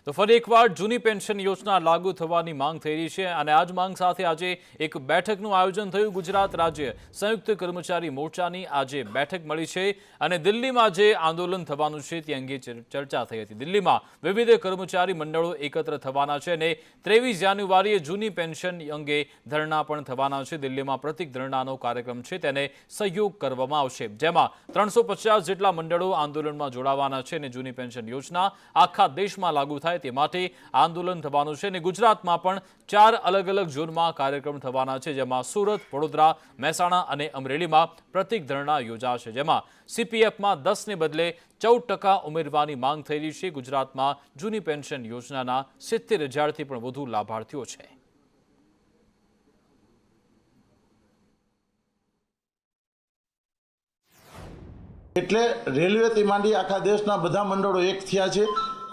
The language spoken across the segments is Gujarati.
તો ફરી એકવાર જૂની પેન્શન યોજના લાગુ થવાની માંગ થઈ રહી છે અને આ જ માંગ સાથે આજે એક બેઠકનું આયોજન થયું। ગુજરાત રાજ્ય સંયુક્ત કર્મચારી મોરચાની આજે બેઠક મળી છે અને દિલ્હીમાં જે આંદોલન થવાનું છે તે અંગે ચર્ચા થઈ હતી। દિલ્હીમાં વિવિધ કર્મચારી મંડળો એકત્ર થવાના છે અને 23 જાન્યુઆરીએ જૂની પેન્શન અંગે ધરણા પણ થવાના છે। દિલ્હીમાં પ્રતિક ધરણાનો કાર્યક્રમ છે તેને સહયોગ કરવામાં આવશે, જેમાં 350 જેટલા મંડળો આંદોલનમાં જોડાવાના છે અને જૂની પેન્શન યોજના આખા દેશમાં લાગુ થાય તે માટે આંદોલન થવાનું છે અને ગુજરાતમાં પણ 4 અલગ અલગ ઝોનમાં કાર્યક્રમ થવાના છે, જેમાં સુરત, વડોદરા, મહેસાણા અને અમરેલીમાં પ્રતિક ધરણા યોજાશે, જેમાં CPFમાં 10 ને બદલે 14% ઉમેરવાની માંગ થઈ રહી છે। ગુજરાતમાં જૂની પેન્શન યોજનાના 70,000થી પણ વધુ લાભાર્થીઓ છે। એટલે રેલવેથી માંડી આખા દેશના બધા મંડળો એક થયા છે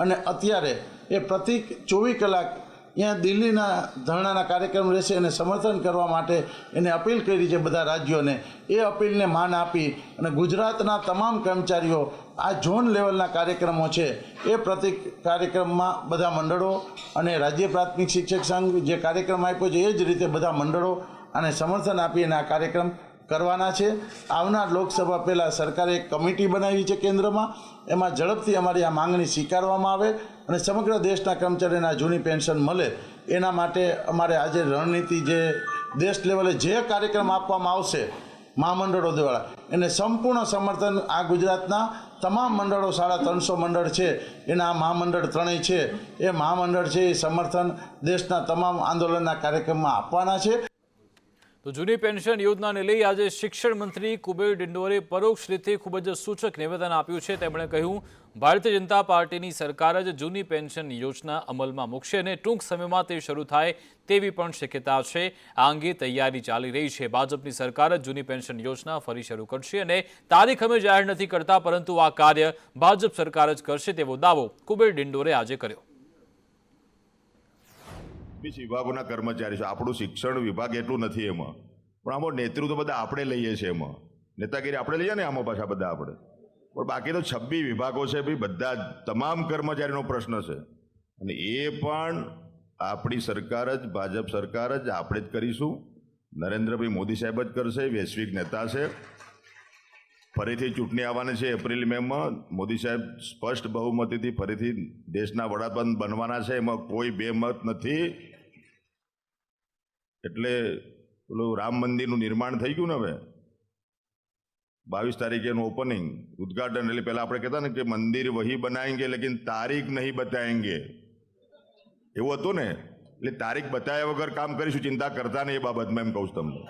અને અત્યારે એ પ્રતિક 24 કલાક અહીંયા દિલ્હીના ધરણાના કાર્યક્રમ રહેશે અને સમર્થન કરવા માટે એને અપીલ કરી છે બધા રાજ્યોને। એ અપીલને માન આપી અને ગુજરાતના તમામ કર્મચારીઓ આ ઝોન લેવલના કાર્યક્રમો છે એ પ્રતિક કાર્યક્રમમાં બધા મંડળો અને રાજ્ય પ્રાથમિક શિક્ષક સંઘ જે કાર્યક્રમ આપ્યો છે એ જ રીતે બધા મંડળો અને સમર્થન આપી અને આ કાર્યક્રમ કરવાના છે। આવનાર લોકસભા પહેલાં સરકારે એક કમિટી બનાવી છે કેન્દ્રમાં, એમાં ઝડપથી અમારી આ માંગણી સ્વીકારવામાં આવે અને સમગ્ર દેશના કર્મચારીઓને જૂની પેન્શન મળે એના માટે અમારે આજે રણનીતિ જે દેશ લેવલે જે કાર્યક્રમ આપવામાં આવશે મહામંડળો દ્વારા એને સંપૂર્ણ સમર્થન આ ગુજરાતના તમામ મંડળો 350 મંડળ છે એના મહામંડળ ત્રણેય છે એ મહામંડળ છે એ સમર્થન દેશના તમામ આંદોલનના કાર્યક્રમમાં આપવાના છે। તો જૂની પેન્શન યોજનાને લઈ આજે શિક્ષણ મંત્રી કુબેર ડિંડોરે પરોક્ષ રીતે ખૂબ જ સૂચક નિવેદન આપ્યું છે। તેમણે કહ્યું, ભારતીય જનતા પાર્ટીની સરકાર જ જૂની પેન્શન યોજના અમલમાં મૂકશે અને ટૂંક સમયમાં તે શરૂ થાય તેવી પણ શક્યતા છે। આ અંગે તૈયારી ચાલી રહી છે। ભાજપની સરકાર જ જૂની પેન્શન યોજના ફરી શરૂ કરશે અને તારીખ અમે જાહેર નથી કરતા, પરંતુ આ કાર્ય ભાજપ સરકાર જ કરશે તેવો દાવો કુબેર ડિંડોરે આજે કર્યો। વિભાગોના કર્મચારી છે, આપણું શિક્ષણ વિભાગ એટલું નથી એમાં, પણ આમાં નેતૃત્વ બધા આપણે લઈએ છીએ, એમાં નેતાગીરી આપણે લઈએ ને આમાં પાછા બધા આપણે, પણ બાકી તો 26 વિભાગો છે ભાઈ, બધા તમામ કર્મચારીનો પ્રશ્ન છે અને એ પણ આપણી સરકાર જ, ભાજપ સરકાર જ, આપણે જ કરીશું। નરેન્દ્રભાઈ મોદી સાહેબ જ કરશે, વૈશ્વિક નેતા છે। ફરીથી ચૂંટણી આવવાની છે એપ્રિલ મેમાં, મોદી સાહેબ સ્પષ્ટ બહુમતીથી ફરીથી દેશના વડાપ્રધાન બનવાના છે, એમાં કોઈ બેમત નથી। એટલે પેલું રામ મંદિરનું નિર્માણ થઈ ગયું ને, હવે 22 તારીખે એનું ઓપનિંગ ઉદ્ઘાટન, એટલે પહેલાં આપણે કહેતા ને કે મંદિર વહી બનાએંગે લેકિન તારીખ નહીં બતાએંગે, એવું હતું ને। એટલે તારીખ બતાવ્યા વગર કામ કરીશું, ચિંતા કરતા નહીં એ બાબતમાં, એમ કહું છું તમને।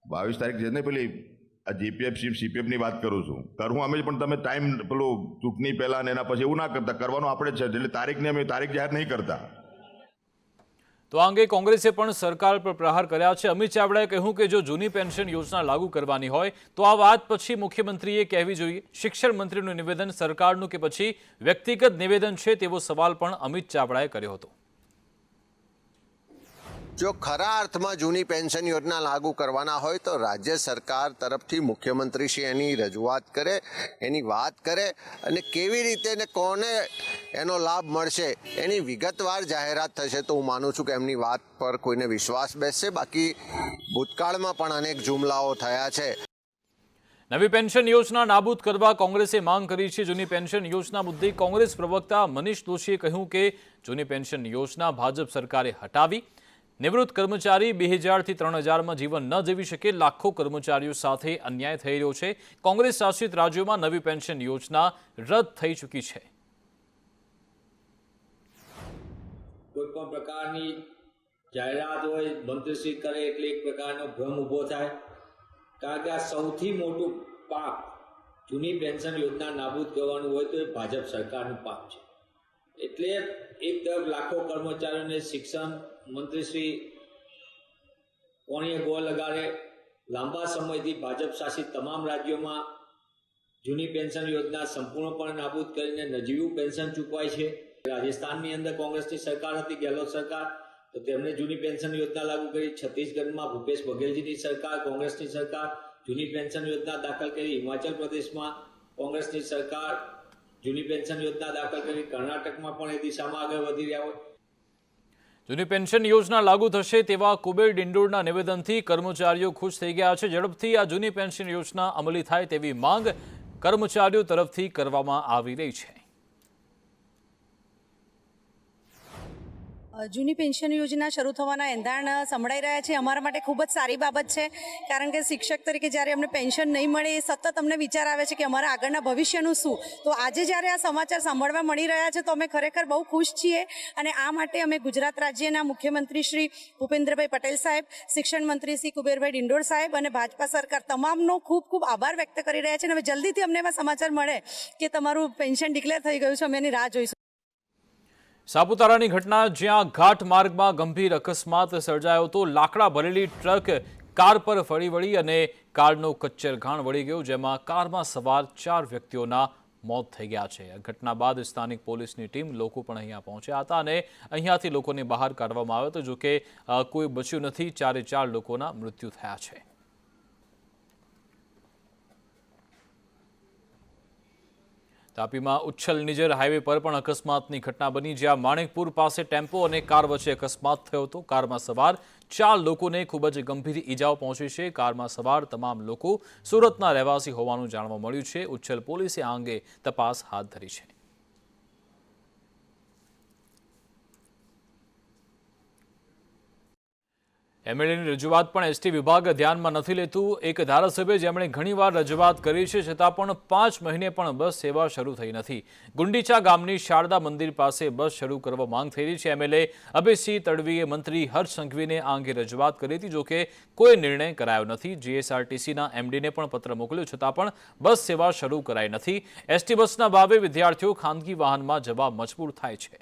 22 તારીખ છે ને પેલી આ GPF CPFની વાત કરું છું, કરું અમે, પણ તમે ટાઈમ પેલું ચૂંટણી પહેલાં ને એના પછી એવું ના કરતા, કરવાનું આપણે જ છે, એટલે તારીખને અમે તારીખ જાહેર નહીં કરતા। તો આ અંગે કોંગ્રેસે પણ સરકાર પર પ્રહાર કર્યા છે। અમિત ચાવડાએ કહ્યું કે જો જૂની પેન્શન યોજના લાગુ કરવાની હોય તો આ વાત પછી મુખ્યમંત્રીએ કહેવી જોઈએ। શિક્ષણ મંત્રીનું નિવેદન સરકારનું કે પછી વ્યક્તિગત નિવેદન છે તેવો સવાલ પણ અમિત ચાવડાએ કર્યો હતો। જો ખરા અર્થમાં જૂની પેન્શન યોજના લાગુ કરવાના હોય તો રાજ્ય સરકાર તરફથી મુખ્યમંત્રીશ્રી એની રજૂઆત કરે, એની વાત કરે અને કેવી રીતે ને કોને એનો લાભ મળશે એની વિગતવાર જાહેરાત થશે તો હું માનું છું કે એમની વાત પર કોઈને વિશ્વાસ બેસશે। બાકી ભૂતકાળમાં પણ અનેક જુમલાઓ થયા છે। નવી પેન્શન યોજના નાબૂદ કરવા કોંગ્રેસે માંગ કરી છે। જૂની પેન્શન યોજના મુદ્દે કોંગ્રેસ પ્રવક્તા મનીષ દોશીએ કહ્યું કે જૂની પેન્શન યોજના ભાજપ સરકારે હટાવી। નિવૃત્ત કર્મચારી 2000થી 3000માં જીવન ન જીવી શકે, લાખો કર્મચારીઓ સાથે અન્યાય થઈ રહ્યો છે। કોંગ્રેસ શાસિત રાજ્યોમાં નવી પેન્શન યોજના રદ થઈ ચૂકી છે। કોઈ પણ પ્રકારની જાહેરાત હોય, મંત્રીશ્રી કરે એટલે એક પ્રકારનો ભ્રમ ઊભો થાય, કારણ કે આ સૌથી મોટું પાપ જૂની પેન્શન યોજના નાબૂદ કરવાનું હોય તો એ ભાજપ સરકારનું પાપ છે। એટલે એક તરફ લાખો કર્મચારીઓને શિક્ષણ મંત્રીશ્રી કોણીએ ગોળ લગાડે, લાંબા સમયથી ભાજપ શાસિત તમામ રાજ્યોમાં જૂની પેન્શન યોજના સંપૂર્ણપણે નાબૂદ કરીને નજીવું પેન્શન ચૂકવાય છે। રાજસ્થાનની અંદર કોંગ્રેસની સરકાર હતી, ગેહલોત સરકાર, તો તેમણે જૂની પેન્શન યોજના લાગુ કરી। છત્તીસગઢમાં ભૂપેશ બઘેલજીની સરકાર, કોંગ્રેસની સરકાર, જૂની પેન્શન યોજના દાખલ કરી। હિમાચલ પ્રદેશમાં કોંગ્રેસની સરકાર જૂની પેન્શન યોજના દાખલ કરી, કર્ણાટકમાં પણ એ દિશામાં આગળ વધી રહ્યા હોય. જૂની પેન્શન યોજના લાગુ થશે તેવા કુબેર ડિંડોરના નિવેદનથી કર્મચારીઓ ખુશ થઈ ગયા છે. ઝડપથી આ જૂની પેન્શન યોજના અમલી થાય તેવી માંગ કર્મચારીઓ તરફથી કરવામાં આવી રહી છે. જૂની પેન્શન યોજના શરૂ થવાના એંધાણ સંભળાઈ રહ્યા છે. અમારા માટે ખૂબ જ સારી બાબત છે, કારણ કે શિક્ષક તરીકે જ્યારે અમને પેન્શન નહીં મળે એ સતત અમને વિચાર આવે છે કે અમારા આગળના ભવિષ્યનું શું. તો આજે જ્યારે આ સમાચાર સાંભળવા મળી રહ્યા છે તો અમે ખરેખર બહુ ખુશ છીએ, અને આ માટે અમે ગુજરાત રાજ્યના મુખ્યમંત્રી શ્રી ભૂપેન્દ્રભાઈ પટેલ સાહેબ, શિક્ષણ મંત્રી શ્રી કુબેરભાઈ ડિંડોર સાહેબ અને ભાજપા સરકાર તમામનો ખૂબ ખૂબ આભાર વ્યક્ત કરી રહ્યા છે. અને હવે જલ્દીથી અમને એવા સમાચાર મળે કે તમારું પેન્શન ડિક્લેર થઈ ગયું છે, અમે એની રાહ જોઈશું. સાપુતારાની ઘટના, જ્યાં ઘાટ માર્ગમાં ગંભીર અકસ્માત સર્જાયો હતો. લાકડા ભરેલી ટ્રક કાર પર ફરી વળી અને કારનો કચ્ચરઘાણ વળી ગયો, જેમાં કારમાં સવાર 4 વ્યક્તિઓના મોત થઈ ગયા છે. આ ઘટના બાદ સ્થાનિક પોલીસની ટીમ, લોકો પણ અહીંયા પહોંચ્યા હતા અને અહીંયાથી લોકોને બહાર કાઢવામાં આવ્યો હતો. જોકે કોઈ બચ્યું નથી. 4 લોકોના મૃત્યુ થયા છે. તાપીમાં ઉચ્છલ નિજર હાઈવે પર પણ અકસ્માતની ઘટના બની, જ્યાં માણેકપુર પાસે ટેમ્પો અને કાર વચ્ચે અકસ્માત થયો હતો. કારમાં સવાર 4 લોકોને ખૂબ જ ગંભીર ઈજાઓ પહોંચી છે. કારમાં સવાર તમામ લોકો સુરતના રહેવાસી હોવાનું જાણવા મળ્યું છે. ઉચ્છલ પોલીસે આ અંગે તપાસ હાથ ધરી છે. એમએલએની રજૂઆત પણ એસટી વિભાગ ધ્યાનમાં નથી લેતું. એક ધારાસભ્ય જેમણે ઘણીવાર રજૂઆત કરી છે, છતાં પણ 5 મહિને પણ બસ સેવા શરૂ થઈ નથી. ગુંડીચા ગામની શારદા મંદિર પાસે બસ શરૂ કરવા માંગ થઈ રહી છે. એમએલએ અભયસિંહ તડવીએ મંત્રી હર્ષ સંઘવીને આ અંગે રજૂઆત કરી હતી, જોકે કોઈ નિર્ણય કરાયો નથી. જીએસઆરટીસીના એમડીને પણ પત્ર મોકલ્યો, છતાં પણ બસ સેવા શરૂ કરાઈ નથી. એસટી બસના ભાવે વિદ્યાર્થીઓ ખાનગી વાહનમાં જવા મજબૂર થાય છે.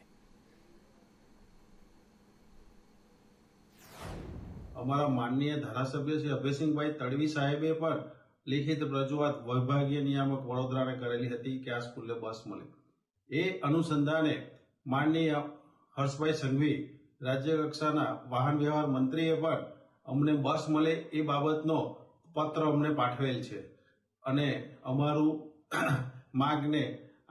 અમારા માનનીય ધારાસભ્ય શ્રી અભયસિંહભાઈ તડવી સાહેબે પણ લિખિત રજૂઆત વિભાગીય નિયામક વડોદરાને કરેલી હતી કે આ સ્કૂલે બસ મળે. એ અનુસંધાને માનનીય હર્ષભાઈ સંઘવી, રાજ્ય કક્ષાના વાહન વ્યવહાર મંત્રીએ પણ અમને બસ મળે એ બાબતનો પત્ર અમને પાઠવેલ છે અને અમારું માંગને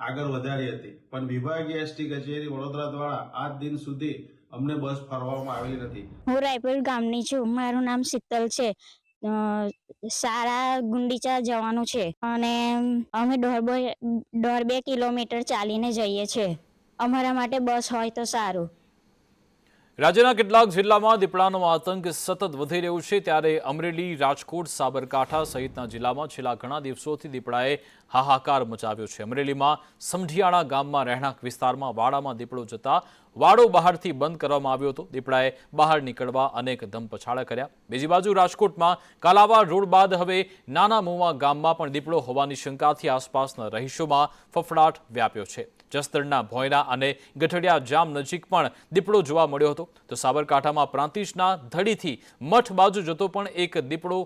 આગળ વધારી હતી. પણ વિભાગીય એસટી કચેરી વડોદરા દ્વારા આજ દિન સુધી અમને બસ ફાળવવામાં આવેલી નથી. હું રાયપુર ગામની છું. મારું નામ શીતલ છે. શાળા ગુંડીચા જવાનું છે અને અમે 1.5-2 કિલોમીટર ચાલીને જઈએ છીએ. અમારા માટે બસ હોય તો સારું. રાજ્યના કેટલાક જિલ્લામાં દીપડાનો આતંક સતત વધી રહ્યો છે, ત્યારે અમરેલી, રાજકોટ, સાબરકાંઠા સહિતના જિલ્લામાં છેલ્લા ઘણા દિવસોથી દીપડાએ હાહાકાર મચાવ્યો છે. અમરેલીમાં સમઢિયાળા ગામમાં રહેણાંક વિસ્તારમાં વાડામાં દીપડો જતા વાડો બહારથી બંધ કરવામાં આવ્યો હતો. દીપડાએ બહાર નીકળવા અનેક ધમપછાડા કર્યા. બીજી બાજુ રાજકોટમાં કાલાવાડ રોડ બાદ હવે નાના મુવા ગામમાં પણ દીપડો હોવાની શંકાથી આસપાસના રહીશોમાં ફફડાટ વ્યાપ્યો છે. જસદણના ભોયરા અને ગઠડિયા જામ નજીક પણ દીપડો જોવા મળ્યો હતો. તો સાબરકાંઠામાં પ્રાંતિજના ધડીથી મઠ બાજુ જતો પણ એક દીપડો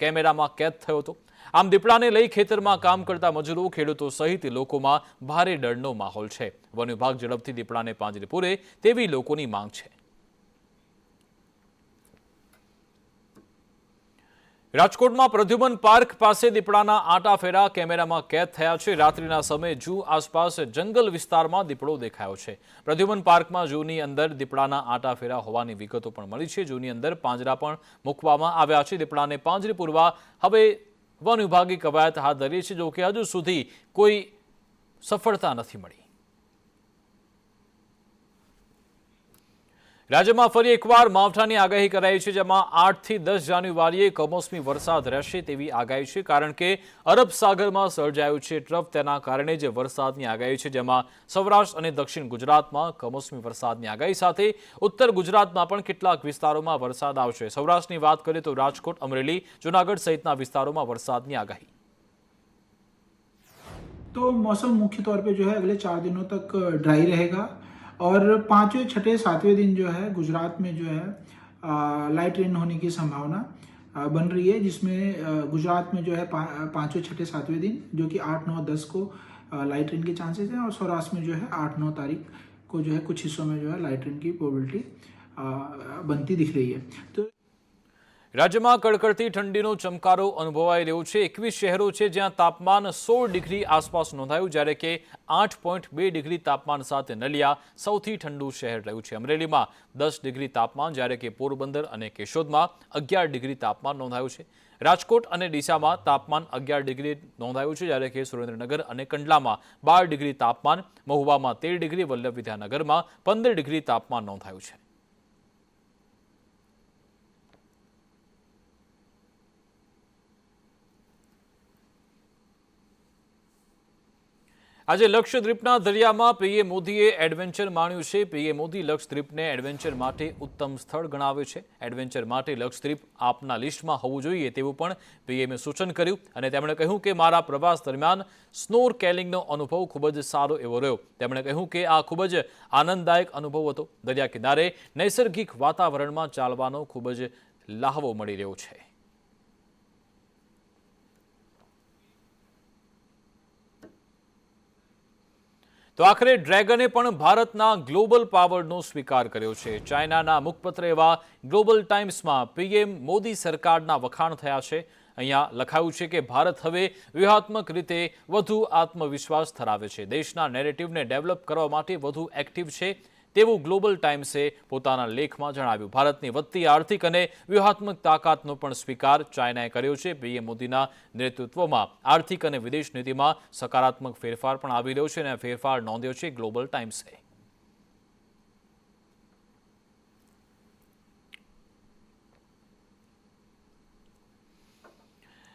કેમેરામાં કેદ થયો હતો. આમ દીપડાને લઈ ખેતરમાં કામ કરતા મજૂરો, ખેડૂતો સહિત લોકોમાં ભારે ડરનો માહોલ છે. વન વિભાગ ઝડપથી દીપડાને પાંજરે પૂરે તેવી લોકોની માંગ છે. રાજકોટમાં પ્રદ્યુમન પાર્ક પાસે દીપડાના આંટાફેરા કેમેરામાં કેદ થયા છે. રાત્રિના સમયે જૂ આસપાસ જંગલ વિસ્તારમાં દીપડો દેખાયો છે. પ્રદ્યુમન પાર્કમાં જૂની અંદર દીપડાના આંટાફેરા હોવાની વિગતો પણ મળી છે. જૂની અંદર પાંજરા પણ મૂકવામાં આવ્યા છે. દીપડાને પાંજરે પૂરવા હવે વન વિભાગે કવાયત હાથ ધરી છે, જોકે હજુ સુધી કોઈ સફળતા નથી મળી. રાજ્યમાં ફરી એકવાર માવઠાની આગાહી કરાઈ છે, જેમાં 8 થી 10 જાન્યુઆરીએ કમોસમી વરસાદ રહેશે તેવી આગાહી છે. કારણ કે અરબ સાગરમાં સર્જાયું છે ટ્રફ, તેના કારણે જે વરસાદની આગાહી છે, જેમાં સૌરાષ્ટ્ર અને દક્ષિણ ગુજરાતમાં કમોસમી વરસાદની આગાહી સાથે ઉત્તર ગુજરાતમાં પણ કેટલાક વિસ્તારોમાં વરસાદ આવશે. સૌરાષ્ટ્રની વાત કરીએ તો રાજકોટ, અમરેલી, જૂનાગઢ સહિતના વિસ્તારોમાં वरसाद आगाही। तो मौसम मुख्य तौर पे जो है अगले 4 दिनों तक ड्राई रहेगा और 5वें, 6ठे, 7वें दिन जो है गुजरात में जो है लाइट रेन होने की संभावना बन रही है, जिसमें गुजरात में जो है 5वें, 6ठे, 7वें दिन जो कि 8, 9, 10 को लाइट रेन के चांसेस हैं और सौराष्ट्र में जो है 8, 9 तारीख को जो है कुछ हिस्सों में जो है लाइट रेन की प्रोबेबिलिटी बनती दिख रही है। तो રાજ્યમાં કડકડતી ઠંડીનો ચમકારો અનુભવાઈ રહ્યો છે। 21 શહેરો છે જ્યાં તાપમાન 16 ડિગ્રી આસપાસ નોંધાયું, જ્યારે કે 8.2 ડિગ્રી તાપમાન સાથે નલિયા સૌથી ઠંડુ શહેર રહ્યું છે। અમરેલીમાં 10 ડિગ્રી તાપમાન, જ્યારે કે પોરબંદર અને કેશોદમાં 11 ડિગ્રી તાપમાન નોંધાયું છે। રાજકોટ અને ડીસામાં તાપમાન 11 ડિગ્રી નોંધાયું છે, જ્યારે કે સુરેન્દ્રનગર અને કંડલામાં 12 ડિગ્રી તાપમાન, મહુવામાં 13 ડિગ્રી, વલ્લભ વિદ્યાનગરમાં 15 ડિગ્રી તાપમાન નોંધાયું છે। આજે લક્ષદ્વીપના દરિયામાં પીએમ મોદીએ એડવેન્ચર માણ્યું છે। પીએમ મોદી લક્ષદ્વીપને એડવેન્ચર માટે ઉત્તમ સ્થળ ગણાવ્યું છે। એડવેન્ચર માટે લક્ષદ્વીપ આપના લિસ્ટમાં હોવું જોઈએ તેવું પણ પીએમએ સૂચન કર્યું અને તેમણે કહ્યું કે મારા પ્રવાસ દરમિયાન સ્નોરકેલિંગનો અનુભવ ખૂબ જ સારો એવો રહ્યો। તેમણે કહ્યું કે આ ખૂબ જ આનંદદાયક અનુભવ હતો। દરિયા કિનારે નૈસર્ગિક વાતાવરણમાં ચાલવાનો ખૂબ જ લાહવો મળી રહ્યો છે। તો આખરે ડ્રેગને પણ ભારતના ગ્લોબલ પાવરનો સ્વીકાર કર્યો છે। ચાઇનાના મુખપત્ર એવા ગ્લોબલ ટાઇમ્સમાં પીએમ મોદી સરકારના વખાણ થયા છે। અહીંયા લખાયું છે કે ભારત હવે વ્યૂહાત્મક રીતે વધુ આત્મવિશ્વાસ ધરાવે છે, દેશના નેરેટિવને ડેવલપ કરવા માટે વધુ એક્ટિવ છે તેવું ગ્લોબલ ટાઇમ્સે પોતાના લેખમાં જણાવ્યું। ભારતની વધતી આર્થિક અને વ્યૂહાત્મક તાકાતનો પણ સ્વીકાર ચાઇનાએ કર્યો છે। પીએમ મોદીના નેતૃત્વમાં આર્થિક અને વિદેશ નીતિમાં સકારાત્મક ફેરફાર પણ આવી રહ્યો છે અને ફેરફાર નોંધ્યો છે ગ્લોબલ ટાઇમ્સે।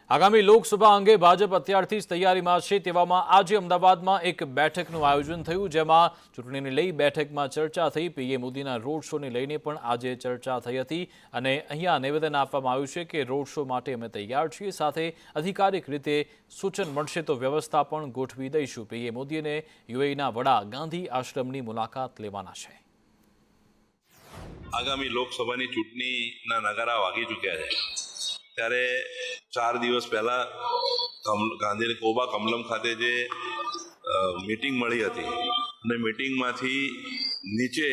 આગામી લોકસભા અંગે ભાજપ અત્યારથી જ તૈયારીમાં છે। તેવામાં આજે અમદાવાદમાં એક બેઠકનું આયોજન થયું, જેમાં ચૂંટણીને લઈ બેઠકમાં ચર્ચા થઈ। પીએમ મોદીના રોડ શોને લઈને પણ આજે ચર્ચા થઈ હતી અને અહીંયા નિવેદન આપવામાં આવ્યું છે કે રોડ શો માટે અમે તૈયાર છીએ, સાથે અધિકારિક રીતે સૂચન મળશે તો વ્યવસ્થા પણ ગોઠવી દઈશું। પીએમ મોદી અને યુએઈના વડા ગાંધી આશ્રમની મુલાકાત લેવાના છે। આગામી લોકસભાની ચૂંટણીના નગારા વાગી ચૂક્યા છે, ત્યારે 4 દિવસ પહેલા ગાંધી કોબા કમલમ ખાતે જે મીટિંગ મળી હતી અને મીટિંગમાંથી નીચે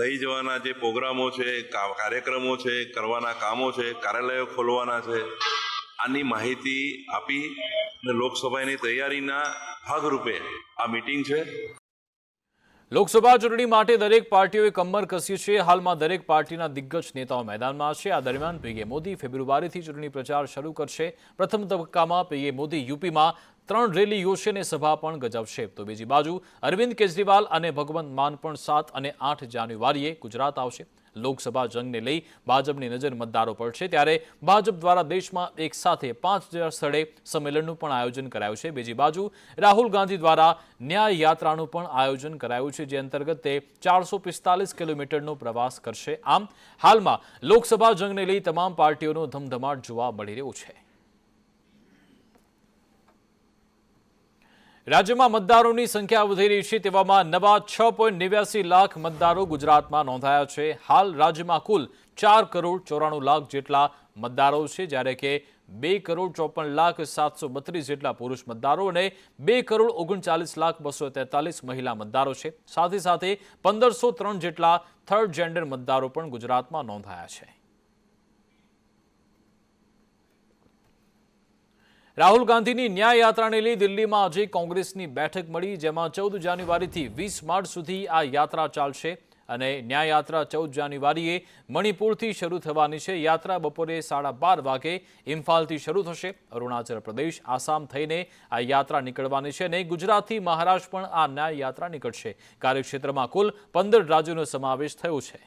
લઈ જવાના જે પ્રોગ્રામો છે, કાર્યક્રમો છે, કરવાના કામો છે, કાર્યાલયો ખોલવાના છે, આની માહિતી આપી અને લોકસભાની તૈયારીના ભાગરૂપે આ મીટિંગ છે। લોકસભા ચૂંટણી માટે દરેક પાર્ટીઓએ કમર કસી છે। હાલમાં દરેક પાર્ટીના દિગ્ગજ નેતાઓ મેદાનમાં છે। આ દરમિયાન પીએમ મોદી ફેબ્રુઆરીથી ચૂંટણી પ્રચાર શરૂ કરશે। પ્રથમ તબક્કામાં પીએમ મોદી યુપીમાં 3 રેલી યોજશે અને સભા પણ ગજવશે। તો બીજી બાજુ અરવિંદ કેજરીવાલ અને ભગવંત માન પણ 7 અને 8 જાન્યુઆરીએ ગુજરાત આવશે। લોકસભા જંગને લઈ ભાજપની નજર મતદારો પર છે, ત્યારે ભાજપ દ્વારા દેશમાં એક સાથે 5000 સ્થળે સંમેલનનું પણ આયોજન કરાયું છે। બીજી બાજુ રાહુલ ગાંધી દ્વારા ન્યાય યાત્રાનું પણ આયોજન કરાયું છે, જે અંતર્ગત તે 445 કિલોમીટરનો પ્રવાસ કરશે। આમ હાલમાં લોકસભા જંગને લઈ તમામ પાર્ટીઓનો ધમધમાટ જોવા મળી રહ્યો છે। રાજ્યમાં મતદારોની સંખ્યા વધી રહી છે, તેવામાં નવા 6.89 લાખ મતદારો ગુજરાતમાં નોંધાયા છે। હાલ રાજ્યમાં કુલ 4,94,00,000 જેટલા મતદારો છે, જ્યારે કે 2,54,732 જેટલા પુરુષ મતદારો અને 2,39,243 મહિલા મતદારો છે। સાથે સાથે 1,503 જેટલા થર્ડ જેન્ડર મતદારો પણ ગુજરાતમાં નોંધાયા છે। રાહુલ ગાંધીની ન્યાય યાત્રાને લઈ દિલ્હીમાં આજે કોંગ્રેસની બેઠક મળી, જેમાં 14 જાન્યુઆરીથી 20 માર્ચ સુધી આ યાત્રા ચાલશે અને ન્યાય યાત્રા 14 જાન્યુઆરીએ મણિપુરથી શરૂ થવાની છે। યાત્રા બપોરે 12:30 વાગે ઇમ્ફાલથી શરૂ થશે। અરુણાચલ પ્રદેશ, આસામ થઈને આ યાત્રા નીકળવાની છે અને ગુજરાતથી મહારાષ્ટ્ર પણ આ ન્યાય યાત્રા નીકળશે। કાર્યક્ષેત્રમાં કુલ 15 રાજ્યોનો સમાવેશ થયો છે।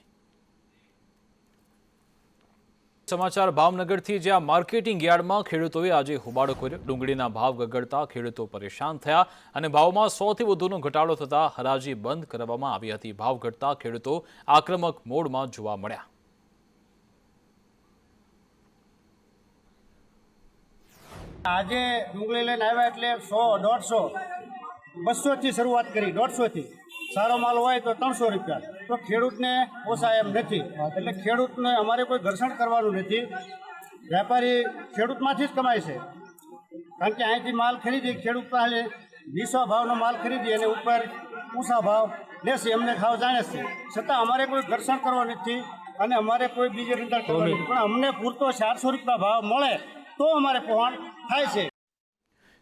સમાચાર ભાવનગરથી, જ્યાં માર્કેટિંગ યાર્ડમાં ખેડૂતોએ આજે હોબાળો કર્યો। ડુંગળીના ભાવ ગગડતા ખેડૂતો પરેશાન થયા અને ભાવમાં 100થી વધુનો ઘટાડો થતા હરાજી બંધ કરવામાં આવી હતી। ભાવ ઘટતા ખેડૂતો આક્રમક મોડમાં જોવા મળ્યા। આજે ડુંગળી લઈને આવ્યા એટલે 100, 150, 200થી શરૂઆત કરી, 150થી સારો માલ હોય તો 300 રૂપિયા। તો ખેડૂતને પોસાય એમ નથી, એટલે ખેડૂતને અમારે કોઈ ઘર્ષણ કરવાનું નથી। વેપારી ખેડૂતમાંથી જ કમાય છે, કારણ કે અહીંથી માલ ખરીદી ખેડૂત પાસે નીચા ભાવનો માલ ખરીદી અને ઉપર ઊંચા ભાવ લેશે, એમને ખાવ જાણે છે, છતાં અમારે કોઈ ઘર્ષણ કરવાનું નથી। અને અમારે કોઈ બીજે નિર્ધાર કરવો નથી, પણ અમને પૂરતો 400 રૂપિયા ભાવ મળે તો અમારે પહોંચ થાય છે.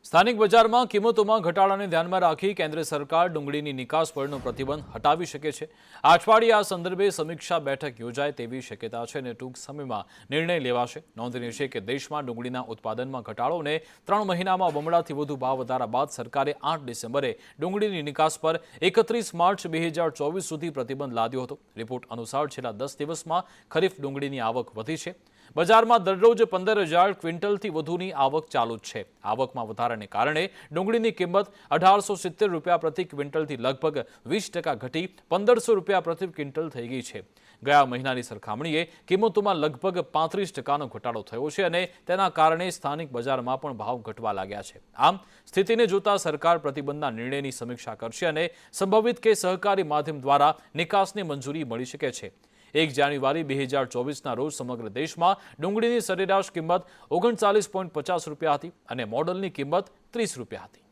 સ્થાનિક બજારમાં કિંમતોમાં ઘટાડાને ધ્યાનમાં રાખી કેન્દ્ર સરકાર ડુંગળીની નિકાસ પરનો પ્રતિબંધ હટાવી શકે છે. આ અઠવાડિયે આ સંદર્ભે સમીક્ષા બેઠક યોજાય તેવી શક્યતા છે અને ટૂંક સમયમાં નિર્ણય લેવાશે. નોંધનીય છે કે દેશમાં ડુંગળીના ઉત્પાદનમાં ઘટાડો અને 3 મહિનામાં બમણાથી વધુ ભાવ વધારા બાદ સરકારે 8 ડિસેમ્બરે ડુંગળીની નિકાસ પર 31 માર્ચ 2024 સુધી પ્રતિબંધ લાદ્યો હતો. રિપોર્ટ અનુસાર છેલ્લા 10 દિવસમાં ખરીફ ડુંગળીની આવક વધી છે. બજારમાં દરરોજ 15,000 ક્વિન્ટલથી વધુની આવક ચાલુ જ છે. આવકમાં વધારાને કારણે ડુંગળીની કિંમત 1870 રૂપિયા પ્રતિ ક્વિન્ટલથી લગભગ 20% ઘટી 1500 રૂપિયા પ્રતિ ક્વિન્ટલ થઈ ગઈ છે. ગયા મહિનાની સરખામણીએ કિંમતોમાં લગભગ 35%નો ઘટાડો થયો છે અને તેના કારણે સ્થાનિક બજારમાં પણ ભાવ ઘટવા લાગ્યા છે. આમ સ્થિતિને જોતા સરકાર પ્રતિબંધના નિર્ણયની સમીક્ષા કરશે અને સંભવિત કે સહકારી માધ્યમ દ્વારા નિકાસની મંજૂરી મળી શકે છે. 1 જાન્યુઆરી 2024ના રોજ સમગ્ર દેશમાં ડુંગળીની સરેરાશ કિંમત 39.50 રૂપિયા હતી અને મોડલની કિંમત 30 રૂપિયા હતી.